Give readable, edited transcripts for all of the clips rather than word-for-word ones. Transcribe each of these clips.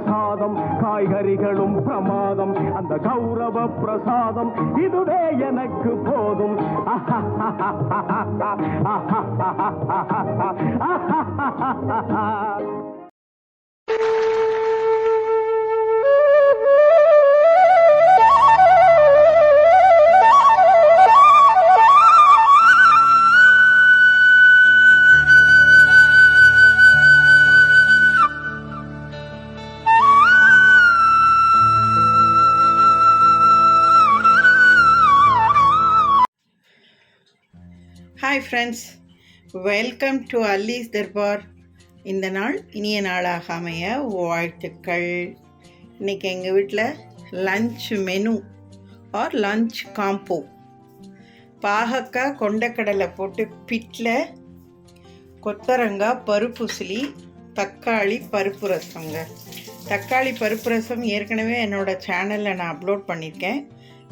சாதம் காய்கறிகளும் பிரமாதம் அந்த கௌரவ பிரசாதம் இதுவே எனக்கு போதும். Hi friends, welcome to Allis Darbar. இந்த நாள் இனிய நாளாக அமைய வாழ்த்துக்கள். இன்றைக்கி எங்கள் வீட்டில் lunch menu our lunch combo பாகக்காய் கொண்டக்கடலை போட்டு பிட்டில் கொத்தரங்காய் பருப்புசிலி தக்காளி பருப்பு ரசங்க. தக்காளி பருப்பு ரசம் ஏற்கனவே என்னோடய சேனலில் நான் அப்லோட் பண்ணியிருக்கேன்.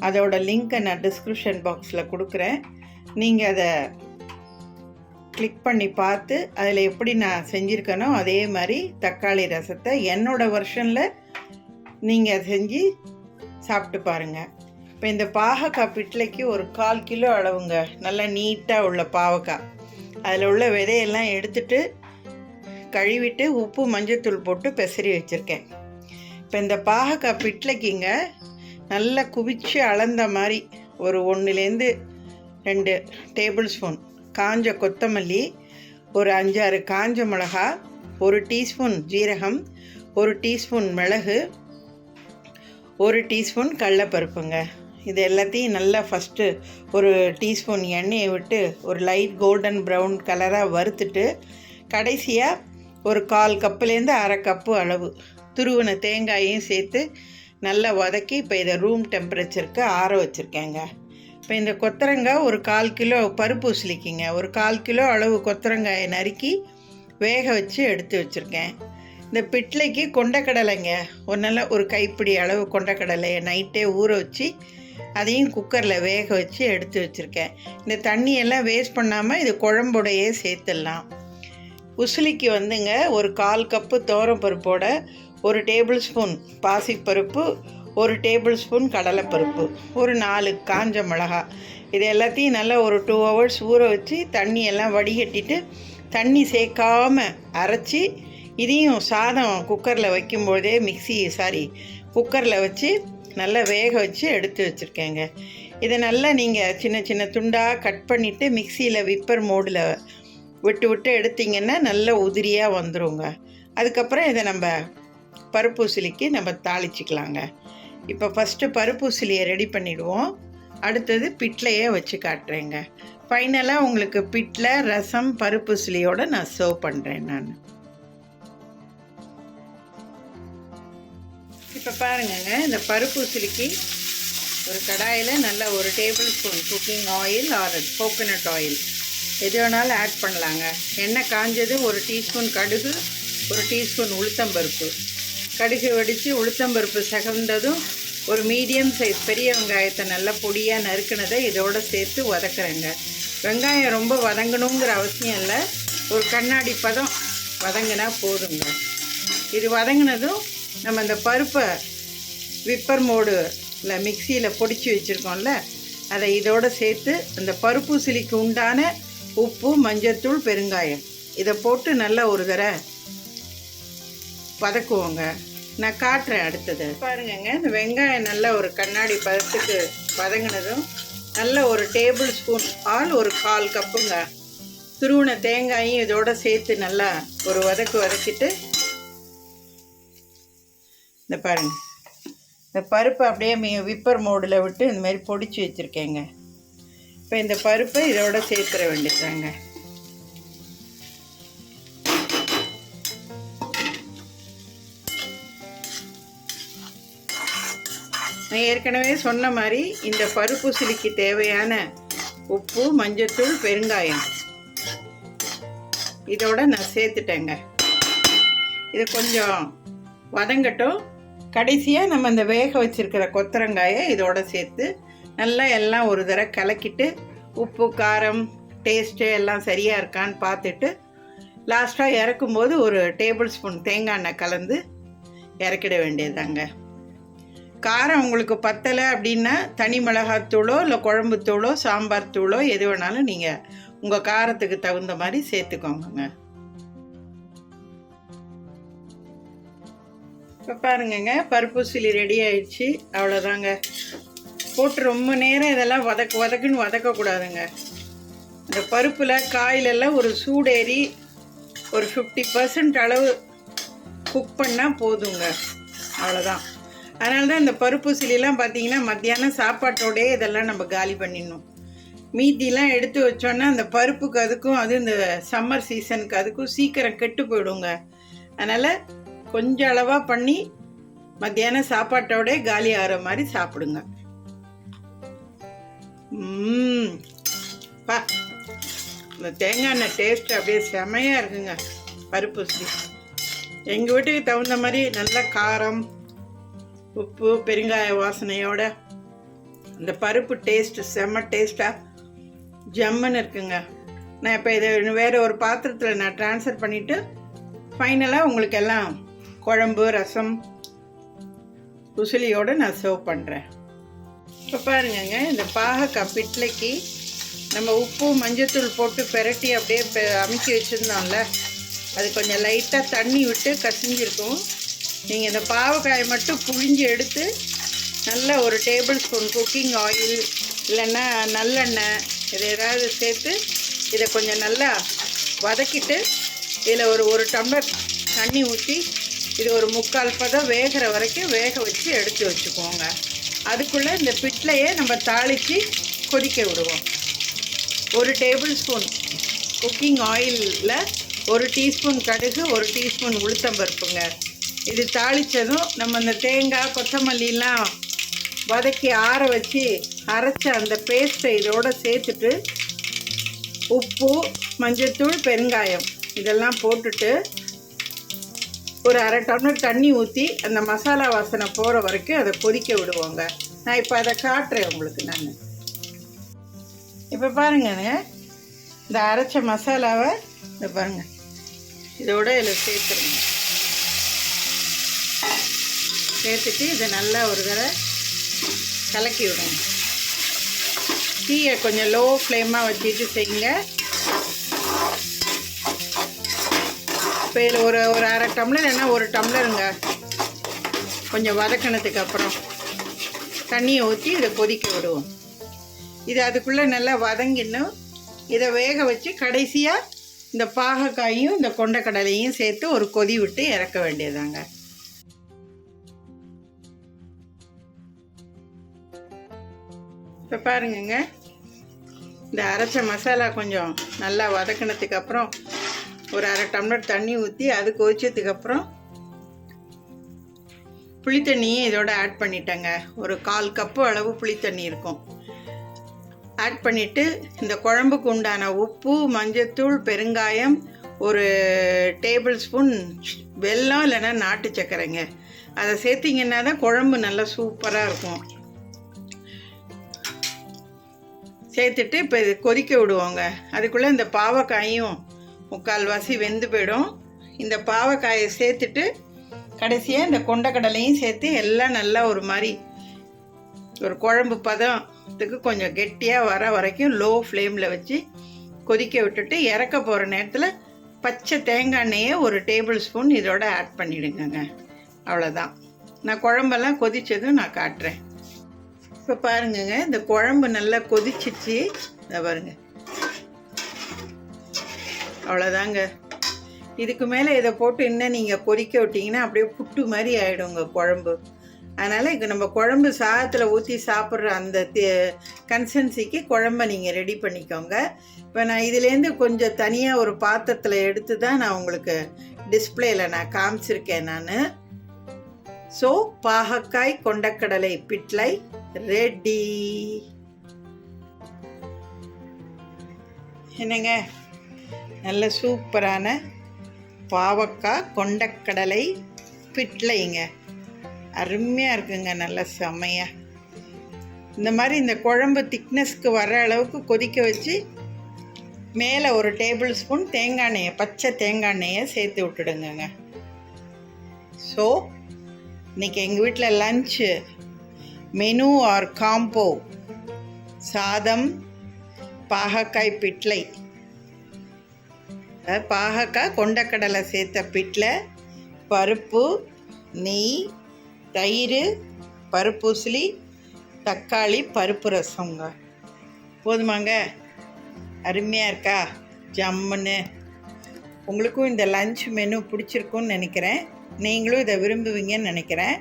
அதோட லிங்க்கை நான் டிஸ்கிரிப்ஷன் பாக்ஸில் கொடுக்குறேன். நீங்கள் அதை கிளிக் பண்ணி பார்த்து அதில் எப்படி நான் செஞ்சுருக்கனோ அதே மாதிரி தக்காளி ரசத்தை என்னோடய வெர்ஷனில் நீங்கள் செஞ்சு சாப்பிட்டு பாருங்கள். இப்போ இந்த பாகக்காய் பிட்லைக்கு ஒரு 1/4 கிலோ அளவுங்க நல்லா நீட்டாக உள்ள பாவக்காய். அதில் உள்ள விதையெல்லாம் எடுத்துட்டு கழுவிட்டு உப்பு மஞ்சத்தூள் போட்டு பெசரி வச்சுருக்கேன். இப்போ இந்த பாகக்காய் பிட்லைக்குங்க நல்லா குவிச்சு அளந்த மாதிரி ஒரு 1 to 2 டேபிள் ஸ்பூன் காஞ்ச கொத்தமல்லி, ஒரு 5-6 காஞ்ச மிளகா, 1 டீஸ்பூன் ஜீரகம், 1 டீஸ்பூன் மிளகு, 1 டீஸ்பூன் கடலைப்பருப்புங்க. இது எல்லாத்தையும் நல்லா ஃபஸ்ட்டு ஒரு டீஸ்பூன் எண்ணெயை விட்டு ஒரு லைட் கோல்டன் ப்ரௌன் கலராக வறுத்துட்டு கடைசியாக ஒரு 1/4 கப்புலேருந்து 1/2 கப்பு அளவு துருவின தேங்காயையும் சேர்த்து நல்லா வதக்கி இப்போ இதை ரூம் டெம்பரேச்சருக்கு ஆற வச்சுருக்கேங்க. இப்போ இந்த கொத்தரங்காய் ஒரு 1/4 கிலோ பருப்பு உசிலிக்கிங்க. ஒரு 1/4 கிலோ அளவு கொத்தரங்காயை நறுக்கி வேக வச்சு எடுத்து வச்சுருக்கேன். இந்த பிட்லைக்கு கொண்டக்கடலைங்க ஒரு கைப்பிடி அளவு கொண்டக்கடலையை நைட்டே ஊற வச்சு அதையும் குக்கரில் வேக வச்சு எடுத்து வச்சுருக்கேன். இந்த தண்ணியெல்லாம் வேஸ்ட் பண்ணாமல் இது குழம்புடையே சேர்த்துடலாம். உசிலிக்கு வந்துங்க ஒரு 1/4 கப்பு துவரம்பருப்போட 1 டேபிள் ஸ்பூன் பாசிப்பருப்பு, 1 டேபிள் ஸ்பூன் கடலைப்பருப்பு, ஒரு 4 காஞ்ச மிளகா, இது எல்லாத்தையும் நல்லா ஒரு 2 hours ஊற வச்சு தண்ணியெல்லாம் வடிகட்டிட்டு தண்ணி சேர்க்காமல் அரைச்சி இதையும் சாதம் குக்கரில் வைக்கும்போதே குக்கரில் வச்சு நல்லா வேக வச்சு எடுத்து வச்சுருக்கேங்க. இதை நல்லா நீங்கள் சின்ன சின்ன துண்டாக கட் பண்ணிவிட்டு மிக்சியில் விப்பர் மோடில் விட்டு எடுத்திங்கன்னா நல்லா உதிரியாக வந்துடுங்க. அதுக்கப்புறம் இதை நம்ம பருப்பு உசிலிக்கு நம்ம தாளிச்சிக்கலாங்க. இப்போ ஃபஸ்ட்டு பருப்பு உசிலியை ரெடி பண்ணிவிடுவோம். அடுத்தது பிட்லையே வச்சு காட்டுறேங்க. ஃபைனலாக உங்களுக்கு பிட்டில் ரசம் பருப்பு உசிலியோடு நான் சர்வ் பண்ணுறேன். நான் இப்போ பாருங்கங்க, இந்த பருப்பு உசிலிக்கு ஒரு கடாயில் நல்லா 1 table spoon cooking oil R coconut oil எது வேணாலும் ஆட் பண்ணலாங்க. எண்ணெய் காஞ்சது 1 டீஸ்பூன் கடுகு, 1 டீஸ்பூன் உளுத்தம்பருப்பு. கடுகு வடித்து உளுத்தம்பருப்பு சகந்ததும் ஒரு மீடியம் சைஸ் பெரிய வெங்காயத்தை நல்லா பொடியாக நறுக்கினதை இதோடு சேர்த்து வதக்குறேங்க. வெங்காயம் ரொம்ப வதங்கணுங்கிற அவசியம் இல்லை, ஒரு கண்ணாடி பதம் வதங்கினா போதுங்க. இது வதங்கினதும் நம்ம அந்த பருப்பை விப்பர் மோடில் மிக்சியில் பொடிச்சு வச்சுருக்கோம்ல அதை இதோடு சேர்த்து அந்த பருப்பு உசிலிக்கு உண்டான உப்பு, மஞ்சத்தூள், பெருங்காயம் இதை போட்டு நல்லா ஒரு தடவை வதக்குவோங்க. நான் காட்டுறேன் அடுத்தது. பாருங்கங்க, இந்த வெங்காயம் நல்லா ஒரு கண்ணாடி பதத்துக்கு வதங்கினதும் நல்ல ஒரு டேபிள் ஸ்பூன் ஒரு 1/4 கப்புங்க துருவின தேங்காயும் இதோட சேர்த்து நல்லா ஒரு வதக்கிட்டு இந்த பாருங்க, இந்த பருப்பை அப்படியே விப்பர் மோடில் விட்டு இந்த மாதிரி பொடிச்சு வச்சுருக்கேங்க. இப்போ இந்த பருப்பை இதோட சேர்த்துற வேண்டியதாங்க. நான் ஏற்கனவே சொன்ன மாதிரி இந்த பருப்பு உசிலிக்கு தேவையான உப்பு, மஞ்சத்தூள், பெருங்காயம் இதோட நான் சேர்த்துட்டேங்க. இது கொஞ்சம் வதங்கட்டும். கடைசியாக நம்ம இந்த வேக வச்சுருக்கிற கொத்தரங்காயை இதோட சேர்த்து நல்லா எல்லாம் ஒரு தடவை கலக்கிட்டு உப்பு, காரம், டேஸ்ட்டு எல்லாம் சரியாக இருக்கான்னு பார்த்துட்டு லாஸ்ட்டாக இறக்கும்போது ஒரு டேபிள் ஸ்பூன் தேங்காய் எண்ணெய் கலந்து இறக்கிட வேண்டியதாங்க. காரம் உங்களுக்கு பத்தலை அப்படின்னா தனி மிளகாத்தூளோ இல்லை குழம்பு தூளோ சாம்பார் தூளோ எது வேணாலும் நீங்கள் உங்கள் காரத்துக்கு தகுந்த மாதிரி சேர்த்துக்கோங்க. இப்போ பாருங்கங்க, பருப்பூசிலி ரெடி ஆயிடுச்சு. அவ்வளோதாங்க. போட்டு ரொம்ப நேரம் இதெல்லாம் வதக்குன்னு வதக்கக்கூடாதுங்க. இந்த பருப்பில் காயிலெல்லாம் ஒரு சூடேறி ஒரு 50% அளவு குக் பண்ணால் போதுங்க. அவ்வளோதான். அதனால தான் இந்த பருப்பூசிலாம் பார்த்தீங்கன்னா மத்தியானம் சாப்பாட்டோடே இதெல்லாம் நம்ம காலி பண்ணிடணும். மீதிலாம் எடுத்து வச்சோன்னா அந்த பருப்புக்கு அதுக்கும் இந்த சம்மர் சீசனுக்கு அதுக்கும் சீக்கிரம் கெட்டு போயிடுங்க. அதனால் கொஞ்சம் அளவாக பண்ணி மத்தியானம் சாப்பாட்டோடே காலி ஆகிற மாதிரி சாப்பிடுங்க. பா, இந்த தேங்காய் எண்ணெய் டேஸ்ட் அப்படியே செமையாக இருக்குங்க. பருப்பூசி எங்கள் வீட்டுக்கு தகுந்த மாதிரி நல்ல காரம், உப்பு, பெருங்காய வாசனையோட இந்த பருப்பு டேஸ்ட்டு செம்ம டேஸ்ட்டாக ஜம்முன்னு இருக்குங்க. நான் இப்போ இதை வேறு ஒரு பாத்திரத்தில் நான் ட்ரான்ஸ்ஃபர் பண்ணிவிட்டு ஃபைனலாக உங்களுக்கு எல்லாம் குழம்பு, ரசம், உசிலியோடு நான் சர்வ் பண்ணுறேன். இப்போ பாருங்கங்க, இந்த பாகக்காய் பிட்லைக்கு நம்ம உப்பு மஞ்சத்தூள் போட்டு பெரட்டி அப்படியே அமுக்கி வச்சுருந்தோம்ல, அது கொஞ்சம் லைட்டாக தண்ணி விட்டு கசிஞ்சிருக்கும். நீங்கள் இந்த பாவக்காயை மட்டும் புழிஞ்சு எடுத்து நல்ல ஒரு டேபிள் ஸ்பூன் குக்கிங் ஆயில் இல்லைன்னா நல்லெண்ணெய் இதை ஏதாவது சேர்த்து இதை கொஞ்சம் நல்லா வதக்கிட்டு இதில் ஒரு டம்ளர் தண்ணி ஊற்றி இது ஒரு 3/4 பதம் வேகிற வரைக்கும் வேக வச்சு எடுத்து வச்சுக்குவோங்க. அதுக்குள்ளே இந்த பிட்லையை நம்ம தாளித்து கொதிக்க விடுவோம். 1 டேபிள் ஸ்பூன் குக்கிங் ஆயிலில் 1 டீஸ்பூன் கடுகு, 1 டீஸ்பூன் உளுத்தம்பருப்புங்க. இது தாளித்ததும் நம்ம அந்த தேங்காய், கொத்தமல்லிலாம் வதக்கி ஆற வச்சு அரைச்ச அந்த பேஸ்ட்டை இதோடு சேர்த்துட்டு உப்பு, மஞ்சத்தூள், பெருங்காயம் இதெல்லாம் போட்டுட்டு ஒரு 1/2 டம்ளர் தண்ணி ஊற்றி அந்த மசாலா வாசனை போகிற வரைக்கும் அதை கொதிக்க விடுவோங்க. நான் இப்போ அதை காட்டுறேன் உங்களுக்கு. நான் இப்போ பாருங்கங்க, இந்த அரைச்ச மசாலாவை இந்த பாருங்கள் இதோட இதில் சேர்த்துருங்க. சேர்த்துட்டு இதை நல்லா ஒரு தடவை கலக்கி விடுங்க. தீயை கொஞ்சம் லோ ஃப்ளேமாக வச்சுட்டு செய்யுங்க. இப்போ இதில் ஒரு 1/2 டம்ளர் இல்லைன்னா 1 டம்ளருங்க கொஞ்சம் வதக்கினதுக்கு அப்புறம் தண்ணியை ஊற்றி இதை கொதிக்க விடுவோம். இது அதுக்குள்ளே நல்லா வதங்கிடணும். இதை வேக வச்சு கடைசியாக இந்த பாகக்காயும் இந்த கொண்டக்கடலையும் சேர்த்து ஒரு கொதி விட்டு இறக்க வேண்டியதாங்க. இப்போ பாருங்கங்க, இந்த அரைச்ச மசாலா கொஞ்சம் நல்லா வதக்கினதுக்கு அப்புறம் ஒரு 1/2 டம்ளர் தண்ணி ஊற்றி அது கொதிச்சதுக்கப்புறம் புளித்தண்ணியும் இதோட ஆட் பண்ணிட்டேங்க. ஒரு 1/4 கப்பு அளவு புளித்தண்ணி இருக்கும். ஆட் பண்ணிவிட்டு இந்த குழம்புக்கு உண்டான உப்பு, மஞ்சத்தூள், பெருங்காயம், ஒரு டேபிள் ஸ்பூன் வெல்லம் இல்லைன்னா நாட்டு சர்க்கரைங்க, அதை சேர்த்திங்கன்னா தான் குழம்பு நல்லா சூப்பராக இருக்கும். சேர்த்துட்டு இப்போ இது கொதிக்க விடுவோங்க. அதுக்குள்ளே இந்த பாவக்காயும் 3/4 வாசி வெந்து போயிடும். இந்த பாவக்காயை சேர்த்துட்டு கடைசியாக இந்த கொண்டக்கடலையும் சேர்த்து எல்லாம் நல்லா ஒரு மாதிரி ஒரு குழம்பு பதத்துக்கு கொஞ்சம் கெட்டியாக வர வரைக்கும் லோ ஃப்ளேமில் வச்சு கொதிக்க விட்டுட்டு இறக்க போகிற நேரத்தில் பச்சை தேங்காய் எண்ணெயை 1 டேபிள் ஸ்பூன் இதோட ஆட் பண்ணிவிடுங்க. அவ்வளோதான். நான் குழம்பெல்லாம் கொதித்ததும் நான் காட்டுறேன். இப்போ பாருங்கங்க, இந்த குழம்பு நல்லா கொதிச்சிச்சு. இதை பாருங்க, அவ்வளோதாங்க. இதுக்கு மேலே இதை போட்டு இன்னும் நீங்கள் கொதிக்க விட்டிங்கன்னா அப்படியே புட்டு மாதிரி ஆகிடுங்க குழம்பு. அதனால் இப்போ நம்ம குழம்பு சாதத்தில் ஊற்றி சாப்பிட்ற அந்த கன்சிஸ்டன்சிக்கு குழம்பை நீங்கள் ரெடி பண்ணிக்கோங்க. இப்போ நான் இதுலேருந்து கொஞ்சம் தனியாக ஒரு பாத்திரத்தில் எடுத்து தான் நான் உங்களுக்கு டிஸ்பிளேயில் நான் காமிச்சிருக்கேன். நான் ஸோ பாகக்காய் கொண்டக்கடலை பிட்லை ரெடி. என்னங்க, நல்ல சூப்பரான பாவக்காய் கொண்டக்கடலை பிட்லைங்க, அருமையாக இருக்குங்க. நல்ல செம்மையாக இந்த மாதிரி இந்த குழம்பு திக்னஸ்க்கு வர அளவுக்கு கொதிக்க வச்சு மேலே 1 டேபிள் ஸ்பூன் தேங்காய் எண்ணெயை, பச்சை தேங்காய் எண்ணெயை சேர்த்து விட்டுடுங்க. ஸோ இன்றைக்கி எங்கள் வீட்டில் லன்ச்சு மெனு ஆர் காம்போ சாதம், பாகக்காய் பிட்லை, பாகக்காய் கொண்டக்கடலை சேர்த்த பிட்லை, பருப்பு, நெய், தயிர், பருப்பூசலி, தக்காளி பருப்பு ரசங்க. போதுமாங்க? அருமையாக இருக்கா? ஜம்முன்னு. உங்களுக்கும் இந்த லன்ச் மெனு பிடிச்சிருக்குன்னு நினைக்கிறேன். நீங்களும் இதை விரும்புவீங்கன்னு நினைக்கிறேன்.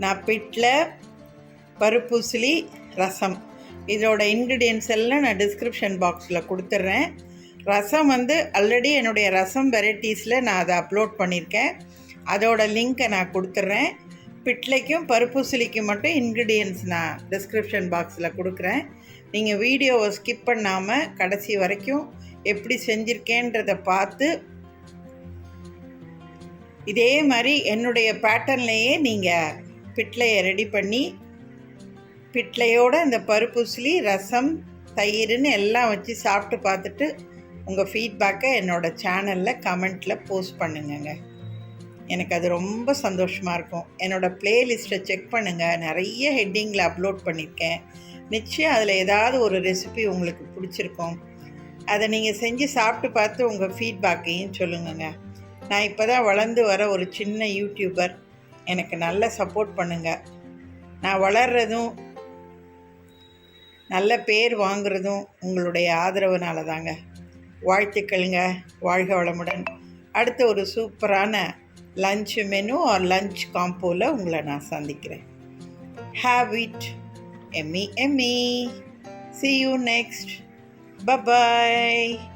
நான் பிட்ல பருப்பூசலி ரசம் இதோட இன்க்ரீடியன்ஸ் எல்லாம் நான் டிஸ்கிரிப்ஷன் பாக்ஸில் கொடுத்துட்றேன். ரசம் ஆல்ரெடி என்னுடைய ரசம் வெரைட்டிஸில் நான் அதை அப்லோட் பண்ணியிருக்கேன். அதோட லிங்க்கை நான் கொடுத்துட்றேன். பிட்லைக்கும் பருப்பூசலிக்கும் மட்டும் இன்க்ரீடியன்ஸ் நான் டிஸ்கிரிப்ஷன் பாக்ஸில் கொடுக்குறேன். நீங்கள் வீடியோவை ஸ்கிப் பண்ணாமல் கடைசி வரைக்கும் எப்படி செஞ்சுருக்கேன்றதை பார்த்து இதே மாதிரி என்னுடைய பேட்டர்ன்லேயே நீங்கள் பிட்லையை ரெடி பண்ணி பிட்லையோடு இந்த பருப்பூசலி, ரசம், தயிர்னு எல்லாம் வச்சு சாப்பிட்டு பார்த்துட்டு உங்கள் ஃபீட்பேக்கை என்னோடய சேனலில் கமெண்ட்டில் போஸ்ட் பண்ணுங்கங்க. எனக்கு அது ரொம்ப சந்தோஷமாக இருக்கும். என்னோடய ப்ளேலிஸ்ட்டை செக் பண்ணுங்கள். நிறைய ஹெட்டிங்கில் அப்லோட் பண்ணியிருக்கேன். நிச்சயம் அதில் ஏதாவது ஒரு ரெசிபி உங்களுக்கு பிடிச்சிருக்கும். அதை நீங்கள் செஞ்சு சாப்பிட்டு பார்த்து உங்கள் ஃபீட்பேக்கையும் சொல்லுங்கங்க. நான் இப்போ தான் வளர்ந்து வர ஒரு சின்ன யூடியூபர். எனக்கு நல்ல சப்போர்ட் பண்ணுங்கள். நான் வளர்கிறதும் நல்ல பேர் வாங்குறதும் உங்களுடைய ஆதரவுனால தாங்க. வாழ்த்துக்கள்ங்க. வாழ்க வளமுடன். அடுத்த ஒரு சூப்பரான லன்ச் மெனு ஆர் லன்ச் காம்போவில் உங்களை நான் சந்திக்கிறேன். Have it yummy. See you next. Bye bye.